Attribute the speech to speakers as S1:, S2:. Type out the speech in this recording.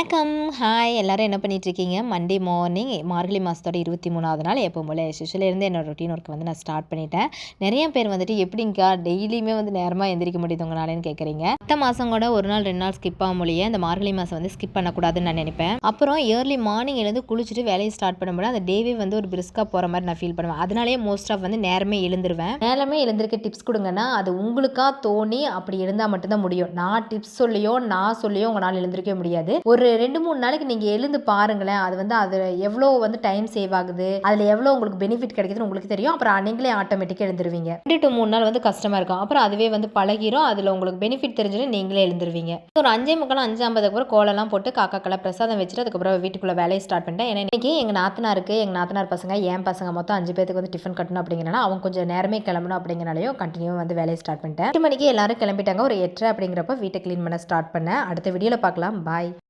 S1: வணக்கம். ஹாய் எல்லாரும் என்ன பண்ணிட்டுருக்கீங்க? மண்டே மார்னிங் மார்கழி மாதத்தோட 23வது நாள் எப்பவும் போல இருந்து என்னோட ரொட்டீன் ஒர்க் வந்து நான் ஸ்டார்ட் பண்ணிட்டேன். நிறைய பேர் வந்துட்டு எப்படிங்க்கா டெய்லியுமே வந்து நேரமா எந்திரிக்க முடியுது உங்களாலன்னு கேட்குறீங்க. மத்த மாதம் கூட 1 நாள் 2 நாள் ஸ்கிப் ஆக மொழியே இந்த மார்கழி மாதம் வந்து ஸ்கிப் பண்ணக்கூடாதுன்னு நான் நினைப்பேன். அப்புறம் ஏர்லி மார்னிங் எழுந்து குளிச்சுட்டு வேலையை ஸ்டார்ட் பண்ணும்போது அந்த டேவே வந்து ஒரு பிரிஸ்காக போகிற மாதிரி நான் ஃபீல் பண்ணுவேன். அதனாலேயே மோஸ்ட் ஆஃப் வந்து நேரமே எழுந்துருவேன். நேரமே எழுந்திருக்க டிப்ஸ் கொடுங்கன்னா அது உங்களுக்கா தோணி அப்படி இருந்தால் மட்டும்தான் முடியும். நான் டிப்ஸ் சொல்லியோ நான் சொல்லியோ உங்களால் எழுந்திருக்கவே முடியாது. ஒரு 2-3 நாளைக்கு நீங்கள் எழுந்து பாருங்களேன். அது வந்து எவ்வளோ வந்து டைம் சேவ் ஆகுது, அதில் எவ்வளோ உங்களுக்கு பெனிஃபிட் கிடைக்குதுன்னு உங்களுக்கு தெரியும். அப்புறம் நீங்களே ஆட்டோமேட்டிக்காக எழுந்துருவீங்க. 2 to 3 நாள் வந்து கஷ்டமாக இருக்கும். அப்புறம் அதுவே வந்து பழகிரும். அதில் உங்களுக்கு பெனிஃபிட் தெரிஞ்சுன்னு நீங்களே எழுந்துருவீங்க. ஒரு 5:45 5:50 அப்புறம் கோலம்லாம் போட்டு காக்காக்கெல்லாம் பிரசாதம் வச்சுட்டு அதுக்கப்புறம் வீட்டுக்குள்ளே வேலையை ஸ்டார்ட் பண்ணிட்டேன். ஏன்னா இன்னைக்கு எங்கள் நாத்தனார் பசங்க என் பசங்க மொத்தம் 5 பேருக்கு வந்து டிஃபன் கட்டணும் அப்படிங்கிறனால அவங்க கொஞ்சம் நேரமே கிளம்பணும் அப்படிங்கிறனாலையும் கண்டினியூ வந்து வேலையை ஸ்டார்ட் பண்ணிட்டேன். 8 மணிக்கு எல்லாரும் கிளம்பிட்டாங்க. ஒரு 8:30 அப்படிங்கிறப்ப வீட்டை க்ளீன் பண்ண ஸ்டார்ட் பண்ணேன். அடுத்த வீடியோவில் பார்க்கலாம். பாய்.